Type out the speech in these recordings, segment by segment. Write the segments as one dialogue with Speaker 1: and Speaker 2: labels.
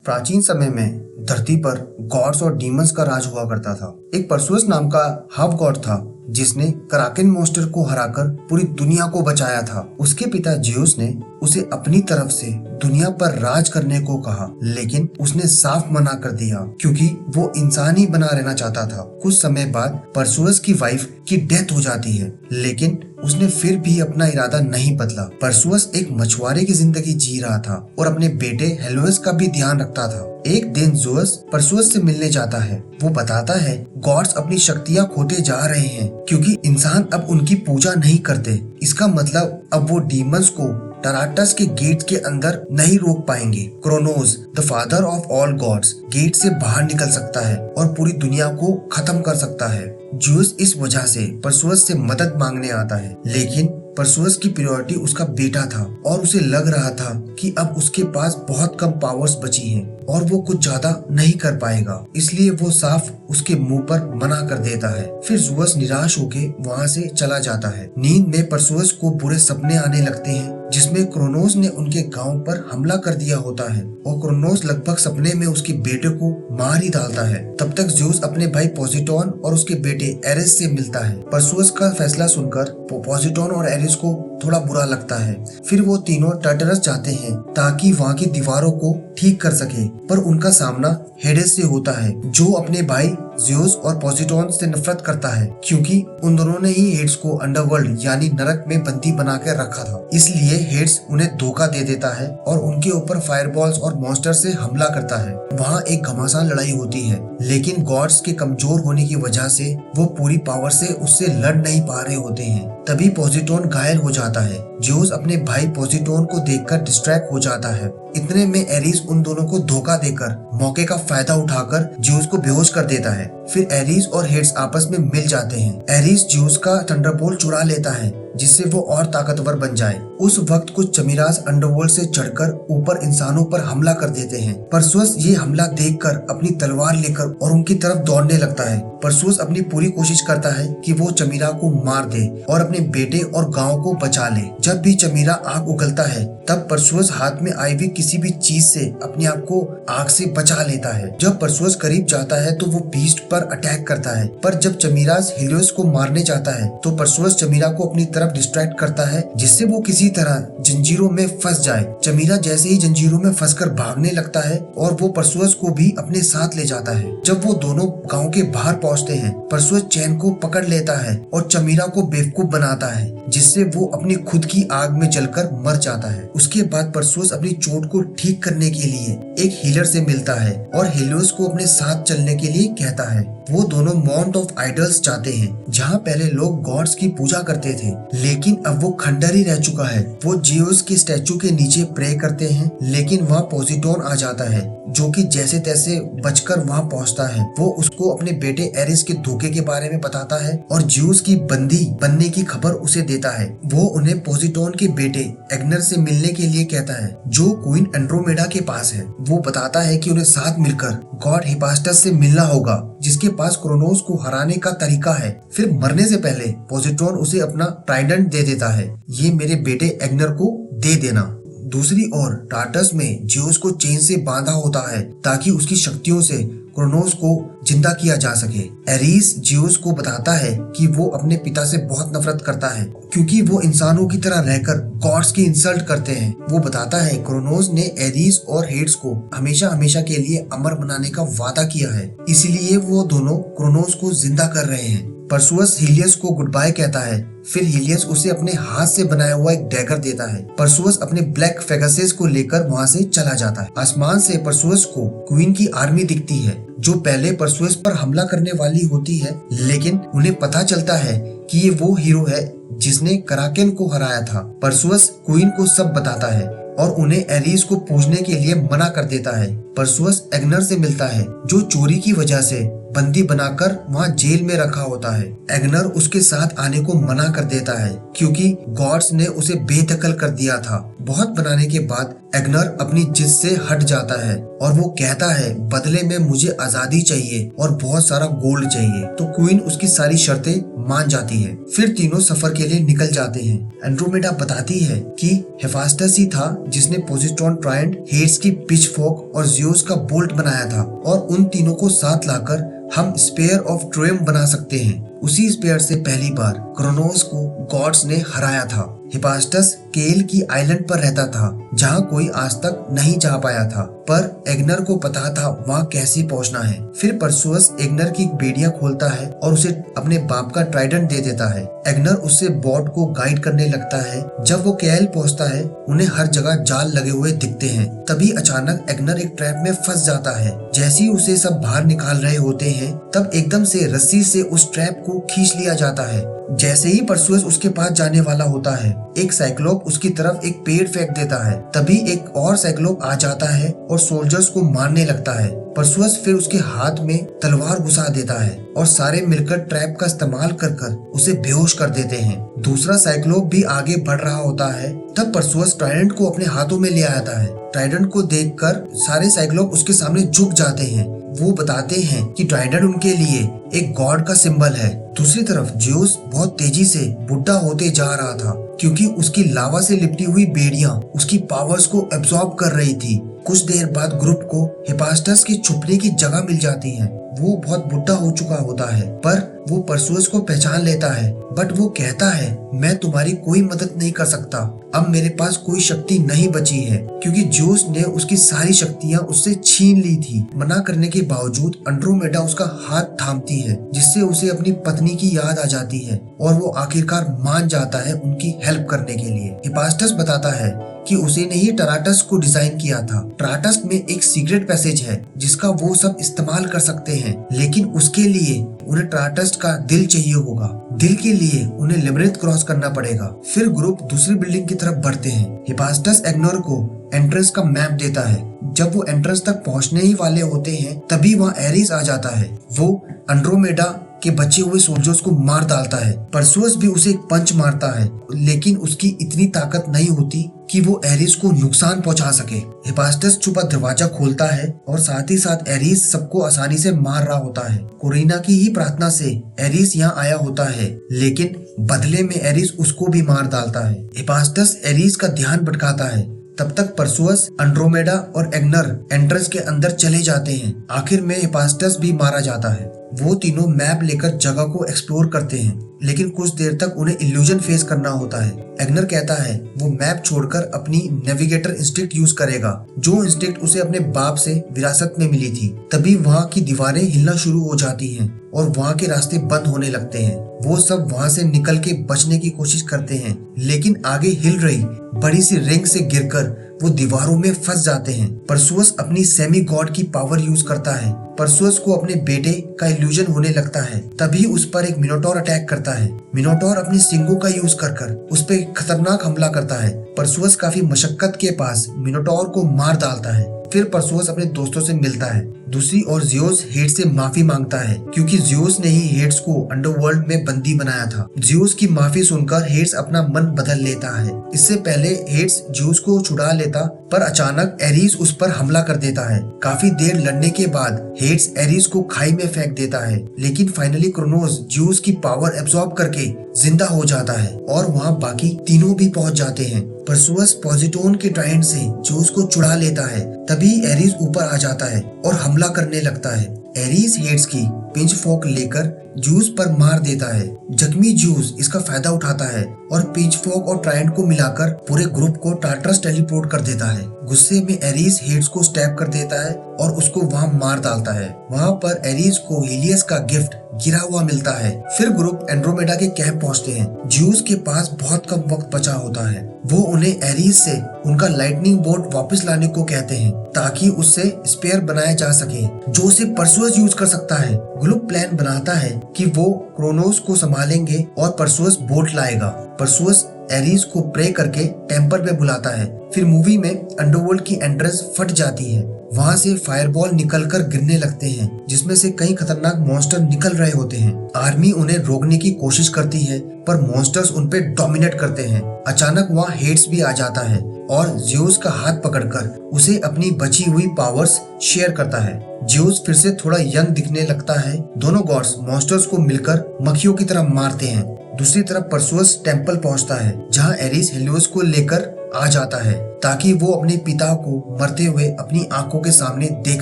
Speaker 1: प्राचीन समय में धरती पर गॉड्स और डीमंस का राज हुआ करता था। एक परसुअस नाम का हाफ गॉड था जिसने कराकेन मॉन्स्टर को हराकर पूरी दुनिया को बचाया था। उसके पिता जियोस ने उसे अपनी तरफ से दुनिया पर राज करने को कहा, लेकिन उसने साफ मना कर दिया क्योंकि वो इंसान ही बना रहना चाहता था। कुछ समय बाद परसुअस की वाइफ की डेथ हो जाती है, लेकिन उसने फिर भी अपना इरादा नहीं बदला। परसुअस एक मछुआरे की जिंदगी जी रहा था और अपने बेटे हेलोस का भी ध्यान रखता था। एक दिन ज़ोअस परसुअस से मिलने जाता है। वो बताता है गॉड्स अपनी शक्तियाँ खोते जा रहे हैं क्योंकि इंसान अब उनकी पूजा नहीं करते। इसका मतलब अब वो डीमंस को टराटस के गेट के अंदर नहीं रोक पाएंगे। Kronos the father of all gods gate से बाहर निकल सकता है और पूरी दुनिया को खत्म कर सकता है। ज़्यूस इस वजह से परसुअस से मदद मांगने आता है, लेकिन परसुअस की प्रायोरिटी उसका बेटा था और उसे लग रहा था कि अब उसके पास बहुत कम पावर्स बची हैं और वो कुछ ज्यादा नहीं कर पाएगा, इसलिए वो साफ उसके मुंह पर मना कर देता है। फिर ज़्यूस निराश होके वहाँ से चला जाता है। नींद में परसुअस को बुरे सपने आने लगते हैं जिसमें क्रोनोस ने उनके गांव पर हमला कर दिया होता है और क्रोनोस लगभग सपने में उसके बेटे को मार ही डालता है। तब तक ज़्यूस अपने भाई पोसीडोन और उसके बेटे एरिस से मिलता है। परसुअस का फैसला सुनकर पोसीडोन और एरिस को थोड़ा बुरा लगता है। फिर वो तीनों टार्टरस जाते हैं ताकि वहाँ की दीवारों को ठीक कर सके, पर उनका सामना हेडेस से होता है जो अपने भाई ज़्यूस और पोसीडोन से नफरत करता है क्योंकि उन दोनों ने ही हेड्स को अंडरवर्ल्ड यानी नरक में बंदी बना कर रखा था। इसलिए हेड्स उन्हें धोखा दे देता है और उनके ऊपर फायरबॉल्स और मॉन्स्टर से हमला करता है। वहाँ एक घमासान लड़ाई होती है, लेकिन गॉड्स के कमजोर होने की वजह से वो पूरी पावर से उससे लड़ नहीं पा रहे होते हैं। तभी पोसीडोन घायल हो जाता है। ज़्यूस अपने भाई पोसीडोन को देखकर डिस्ट्रैक्ट हो जाता है। इतने में एरिस उन दोनों को धोखा देकर मौके का फायदा उठाकर ज़्यूस को बेहोश कर देता है। फिर एरिस और हेड्स आपस में मिल जाते हैं। एरिस ज़्यूस का थंडरबोल्ट चुरा लेता है जिससे वो और ताकतवर बन जाए। उस वक्त कुछ चमीराज अंडरवर्ल्ड से चढ़कर ऊपर इंसानों पर हमला कर देते हैं। परसुअस ये हमला देखकर अपनी तलवार लेकर और उनकी तरफ दौड़ने लगता है। परसुअस अपनी पूरी कोशिश करता है कि वो चमीरा को मार दे और अपने बेटे और गांव को बचा ले। जब भी चमीरा आग उगलता है तब परसुअस हाथ में आई हुई किसी भी चीज से अपने आप को आग से बचा लेता है। जब परसुअस करीब जाता है तो वो बीस्ट पर अटैक करता है, पर जब चमीराज हेलियोस को मारने जाता है तो परसुअस चमीरा को अपनी तरफ डिस्ट्रैक्ट करता है जिससे वो किसी तरह जंजीरों में फंस जाए। चमीरा जैसे ही जंजीरों में फंसकर भागने लगता है और वो परसुअस को भी अपने साथ ले जाता है। जब वो दोनों गांव के बाहर पहुंचते हैं, परसुअस चैन को पकड़ लेता है और चमीरा को बेवकूफ बनाता है जिससे वो अपनी खुद की आग में जलकर मर जाता है। उसके बाद परसुअस अपनी चोट को ठीक करने के लिए एक हीलर से मिलता है और हेलियोस को अपने साथ चलने के लिए कहता है। वो दोनों माउंट ऑफ आइडल्स जाते हैं जहाँ पहले लोग गॉड्स की पूजा करते थे, लेकिन अब वो खंडर ही रह चुका है। वो ज़्यूस के स्टैचू के नीचे प्रे करते हैं, लेकिन वहाँ पोसीडोन आ जाता है जो कि जैसे तैसे बचकर वहाँ पहुँचता है। वो उसको अपने बेटे एरिस के धोखे के बारे में बताता है और ज़्यूस की बंदी बनने की खबर उसे देता है। वो उन्हें पोसीडोन के बेटे एग्नर से मिलने के लिए कहता है जो क्वीन एंड्रोमेडा के पास है। वो बताता है कि उन्हें साथ मिलकर गॉड हिफास्टस से मिलना होगा जिसके पास क्रोनोस को हराने का तरीका है। फिर मरने से पहले पोसीडोन उसे अपना ट्राइडेंट दे देता है, ये मेरे बेटे एग्नर को दे देना। दूसरी ओर टार्टस में ज़्यूस को चेन से बांधा होता है ताकि उसकी शक्तियों से क्रोनोस को जिंदा किया जा सके। एरिस ज़्यूस को बताता है कि वो अपने पिता से बहुत नफरत करता है क्योंकि वो इंसानों की तरह रहकर गॉड्स की इंसल्ट करते हैं। वो बताता है क्रोनोस ने एरिस और हेड्स को हमेशा हमेशा के लिए अमर बनाने का वादा किया है, इसलिए वो दोनों क्रोनोस को जिंदा कर रहे हैं। परसुअस हीलियस को गुड बाय कहता है। फिर हीलियस उसे अपने हाथ से बनाया हुआ एक डैगर देता है। परसुअस अपने ब्लैक फेगासेस को लेकर वहाँ से चला जाता है। आसमान से परसुअस को क्वीन की आर्मी दिखती है जो पहले परसुअस पर हमला करने वाली होती है, लेकिन उन्हें पता चलता है कि ये वो हीरो है जिसने कराकेन को हराया था। परसुअस क्वीन को सब बताता है और उन्हें एरिस को पूजने के लिए मना कर देता है। परसुअस एग्नर से मिलता है जो चोरी की वजह से बंदी बनाकर वहाँ जेल में रखा होता है। एग्नर उसके साथ आने को मना कर देता है क्योंकि गॉड्स ने उसे बेदखल कर दिया था। बहुत बनाने के बाद एग्नर अपनी जिद से हट जाता है और वो कहता है बदले में मुझे आजादी चाहिए और बहुत सारा गोल्ड चाहिए। तो क्वीन उसकी सारी शर्तें मान जाती है। फिर तीनों सफर के लिए निकल जाते हैं। एंड्रोमेडा बताती है कि हेफास्टस ही था जिसने पोसिट्रॉन ट्रायंट, हेड्स की पिचफोर्क और ज़्यूस का बोल्ट बनाया था और उन तीनों को साथ लाकर हम स्पेयर ऑफ ट्रियम्फ बना सकते हैं। उसी स्पेयर से पहली बार क्रोनोस को गॉड्स ने हराया था। हिफास्टस केल की आइलैंड पर रहता था जहां कोई आज तक नहीं जा पाया था, पर एग्नर को पता था वहां कैसे पहुंचना है। फिर परसुअस एग्नर की बेड़ियां खोलता है और उसे अपने बाप का ट्राइडेंट दे देता है। एग्नर उससे बॉट को गाइड करने लगता है। जब वो केल पहुंचता है उन्हें हर जगह जाल लगे हुए दिखते हैं। तभी अचानक एग्नर एक ट्रैप में फंस जाता है। जैसे ही उसे सब बाहर निकाल रहे होते हैं तब एकदम से रस्सी से उस ट्रैप को खींच लिया जाता है। जैसे ही परसुअस उसके पास जाने वाला होता है एक साइक्लोप उसकी तरफ एक पेड़ फेंक देता है। तभी एक और साइक्लोप आ जाता है और सोल्जर्स को मारने लगता है। परसुअस फिर उसके हाथ में तलवार घुसा देता है और सारे मिलकर ट्रैप का इस्तेमाल कर उसे बेहोश कर देते हैं। दूसरा साइक्लोप भी आगे बढ़ रहा होता है। तब परसुअस ट्राइडेंट को अपने हाथों में ले आता है। ट्राइडेंट को देखकर सारे साइक्लोप उसके सामने झुक जाते हैं। वो बताते हैं कि ट्राइडेंट उनके लिए एक गॉड का सिंबल है। दूसरी तरफ ज़्यूस बहुत तेजी से बुढ़ा होते जा रहा था क्योंकि उसकी लावा से लिपटी हुई बेड़ियां उसकी पावर्स को एब्जॉर्ब कर रही थी। कुछ देर बाद ग्रुप को हिफास्टस की छुपने की जगह मिल जाती है। वो बहुत बुढ़ा हो चुका होता है पर वो परसुअस को पहचान लेता है। बट वो कहता है मैं तुम्हारी कोई मदद नहीं कर सकता। अब मेरे पास कोई शक्ति नहीं बची है क्योंकि ज़्यूस ने उसकी सारी शक्तियां उससे छीन ली थी। मना करने के बावजूद एंड्रोमेडा उसका हाथ थामती है जिससे उसे अपनी पत्नी की याद आ जाती है और वो आखिरकार मान जाता है उनकी हेल्प करने के लिए। हिफास्टस बताता है कि उसे ने ही टराटस को डिजाइन किया था। टराटस में एक सीक्रेट पैसेज है जिसका वो सब इस्तेमाल कर सकते हैं, लेकिन उसके लिए उन्हें टराटस का दिल चाहिए होगा। दिल के लिए उन्हें लिबरेथ क्रॉस करना पड़ेगा। फिर ग्रुप दूसरी बिल्डिंग की तरफ बढ़ते हैं। हिफास्टस एग्नोर को एंट्रेंस का मैप देता है। जब वो एंट्रेंस तक पहुंचने ही वाले होते हैं तभी वहाँ एरिस आ जाता है। वो एंड्रोमेडा के बचे हुए सोल्जर्स को मार डालता है। परसुअस भी उसे एक पंच मारता है लेकिन उसकी इतनी ताकत नहीं होती कि वो एरिस को नुकसान पहुंचा सके। हिफास्टस छुपा दरवाजा खोलता है और साथ ही साथ एरिस सबको आसानी से मार रहा होता है। कोरिना की ही प्रार्थना से एरिस यहाँ आया होता है लेकिन बदले में एरिस उसको भी मार डालता है। हिफास्टस एरिस का ध्यान भटकाता है। तब तक परसुअस, एंड्रोमेडा और एग्नर एंट्रेंस के अंदर चले जाते हैं। आखिर में हिफास्टस भी मारा जाता है। वो तीनों मैप लेकर जगह को एक्सप्लोर करते हैं लेकिन कुछ देर तक उन्हें इल्यूजन फेस करना होता है। एग्नर कहता है वो मैप छोड़कर अपनी नेविगेटर इंस्टिंक्ट यूज करेगा, जो इंस्टिंक्ट उसे अपने बाप से विरासत में मिली थी। तभी वहाँ की दीवारें हिलना शुरू हो जाती हैं और वहाँ के रास्ते बंद होने लगते हैं। वो सब वहाँ से निकल के बचने की कोशिश करते हैं लेकिन आगे हिल रही बड़ी सी रिंग से गिरकर वो दीवारों में फंस जाते हैं। परसुअस अपनी सेमी गॉड की पावर यूज करता है। परसुअस को अपने बेटे का इल्यूजन होने लगता है। तभी उस पर एक मिनोटॉर अटैक करता है। मिनोटॉर अपने सिंगों का यूज कर उस पर खतरनाक हमला करता है। परसुअस काफी मशक्कत के पास मिनोटॉर को मार डालता है। फिर परसुअस अपने दोस्तों से मिलता है। दूसरी ओर ज़्यूस हेड्स से माफी मांगता है क्योंकि ज़्यूस ने ही हेड्स को अंडरवर्ल्ड में बंदी बनाया था। ज़्यूस की माफी सुनकर हेड्स अपना मन बदल लेता है। इससे पहले हेड्स ज़्यूस को छुड़ा लेता पर अचानक एरिस उस पर हमला कर देता है। काफी देर लड़ने के बाद हेड्स एरिस को खाई में फेंक देता है लेकिन फाइनली क्रोनोस ज़्यूस की पावर एब्जॉर्ब करके जिंदा हो जाता है और वहाँ बाकी तीनों भी पहुँच जाते हैं। परसुअस पॉजिटोन के ट्राइडेंट से ज़्यूस को छुड़ा लेता है। तभी एरिस ऊपर आ जाता है और हमला करने लगता है। एरिस हेड्स की पिंचफोर्क लेकर ज़्यूस पर मार देता है। जख्मी ज़्यूस इसका फायदा उठाता है और पिंचफोर्क और ट्राइडेंट को मिलाकर पूरे ग्रुप को टार्टरस टेलीपोर्ट कर देता है। गुस्से में एरिस हेड्स को स्टैब कर देता है और उसको वहाँ मार डालता है। वहाँ पर एरिस को हीलियस का गिफ्ट गिरा हुआ मिलता है। फिर ग्रुप एंड्रोमेडा के कैंप पहुँचते हैं। ज़्यूस के पास बहुत कम वक्त बचा होता है। वो उन्हें एरिस से उनका लाइटनिंग बोल्ट वापस लाने को कहते हैं ताकि उससे स्पेयर बनाया जा सके जो सिर्फ परसुअस यूज कर सकता है। ग्रुप प्लान बनाता है कि वो क्रोनोस को संभालेंगे और परसुअस बोल्ट लाएगा। परसुअस एरिस को प्रे करके टेम्पल में बुलाता है। फिर मूवी में अंडरवर्ल्ड की एंट्रेंस फट जाती है। वहाँ से फायरबॉल निकलकर गिरने लगते हैं, जिसमें से कई खतरनाक मॉन्स्टर निकल रहे होते हैं। आर्मी उन्हें रोकने की कोशिश करती है, पर मॉन्स्टर्स उन पे डोमिनेट करते हैं। अचानक वहाँ हेड्स भी आ जाता है और ज़्यूस का हाथ पकड़कर उसे अपनी बची हुई पावर्स शेयर करता है। ज़्यूस फिर से थोड़ा यंग दिखने लगता है। दोनों गॉड्स मॉन्स्टर्स को मिलकर मक्खियों की तरह मारते हैं। दूसरी तरफ परसेउस टेम्पल पहुंचता है, जहां एरिस हेलियोस को लेकर आ जाता है ताकि वो अपने पिता को मरते हुए अपनी आंखों के सामने देख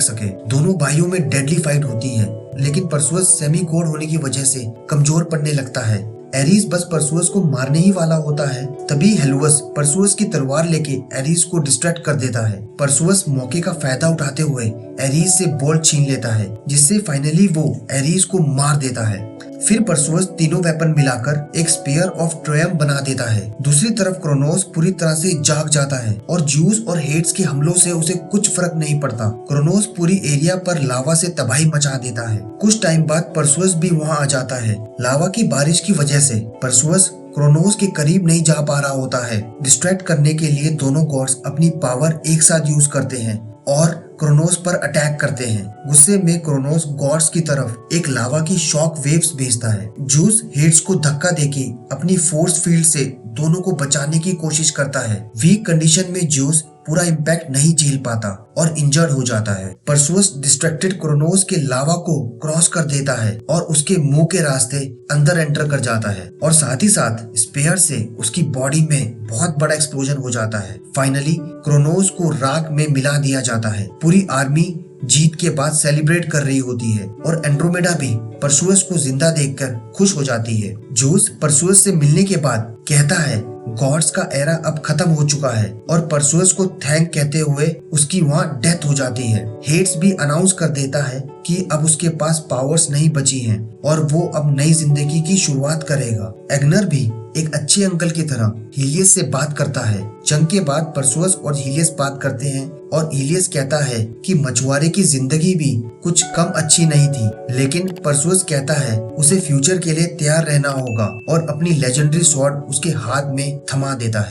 Speaker 1: सके। दोनों भाइयों में डेडली फाइट होती है, लेकिन परसेउस सेमी गॉड होने की वजह से कमजोर पड़ने लगता है। एरिस बस परसेउस को मारने ही वाला होता है, तभी हेलियोस परसेउस की तलवार लेके एरिस को डिस्ट्रैक्ट कर देता है। परसेउस मौके का फायदा उठाते हुए एरिस से बोल्ट छीन लेता है, जिससे फाइनली वो एरिस को मार देता है। फिर परसेउस तीनों वेपन मिलाकर एक स्पीयर ऑफ ट्रायम्फ बना देता है। दूसरी तरफ क्रोनोस पूरी तरह से जाग जाता है और ज़्यूस और हेड्स के हमलों से उसे कुछ फर्क नहीं पड़ता। क्रोनोस पूरी एरिया पर लावा से तबाही मचा देता है। कुछ टाइम बाद परसेउस भी वहाँ आ जाता है। लावा की बारिश की वजह से परसेउस क्रोनोस के करीब नहीं जा पा रहा होता है। डिस्ट्रैक्ट करने के लिए दोनों गॉड्स अपनी पावर एक साथ यूज करते हैं और क्रोनोस पर अटैक करते हैं। गुस्से में क्रोनोस गॉड्स की तरफ एक लावा की शॉक वेव्स भेजता है। ज़्यूस हेड्स को धक्का देके अपनी फोर्स फील्ड से दोनों को बचाने की कोशिश करता है। वीक कंडीशन में ज़्यूस पूरा इम्पैक्ट नहीं झेल पाता और इंजर्ड हो जाता है। परसेउस डिस्ट्रैक्टेड क्रोनोस के लावा को क्रॉस कर देता है और उसके मुंह के रास्ते अंदर एंटर कर जाता है और साथ ही साथ स्पेयर से उसकी बॉडी में बहुत बड़ा एक्सप्लोजन हो जाता है। फाइनली क्रोनोस को राख में मिला दिया जाता है। पूरी आर्मी जीत के बाद सेलिब्रेट कर रही होती है और एंड्रोमेडा भी परसेउस को जिंदा देखकर खुश हो जाती है। ज़्यूस परसेउस से मिलने के बाद कहता है गॉड्स का एरा अब खत्म हो चुका है और परसेउस को थैंक कहते हुए उसकी वहाँ डेथ हो जाती है। हेड्स भी अनाउंस कर देता है कि अब उसके पास पावर्स नहीं बची हैं और वो अब नई जिंदगी की शुरुआत करेगा। एग्नर भी एक अच्छे अंकल की तरह हीलियस से बात करता है। जंग के बाद परसेउस और हीलियस बात करते हैं और हीलियस कहता है कि मछुआरे की जिंदगी भी कुछ कम अच्छी नहीं थी, लेकिन परसेउस कहता है उसे फ्यूचर के लिए तैयार रहना होगा और अपनी लेजेंडरी स्वॉर्ड उसके हाथ में थमा देता है।